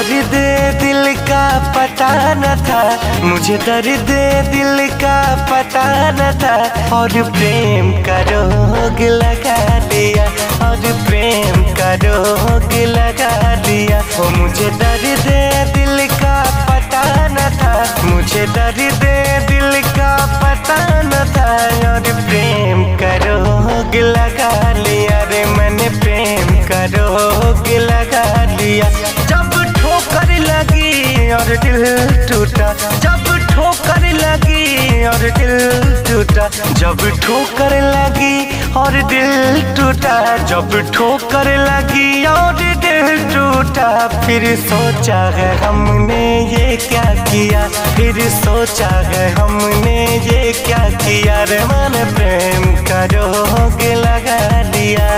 दर्द दिल का पता न था, मुझे दर्द दिल का पता न था। और प्रेम का रोग लगा दिया, और प्रेम का रोग लगा दिया। वो मुझे दर्द दिल का पता न था, मुझे दर्द दिल का पता न था। और प्रेम का रोग लगा लिया रे, मैंने प्रेम का रोग लगा लिया। जब ठोकर लगी और दिल टूटा, जब ठोकर लगी और दिल टूटा, जब ठोकर लगी और दिल टूटा, जब ठोकर लगी और दिल टूटा। फिर सोचा है हमने ये क्या किया, फिर सोचा है हमने ये क्या किया रे। मैंने प्रेम का रोग लगा दिया।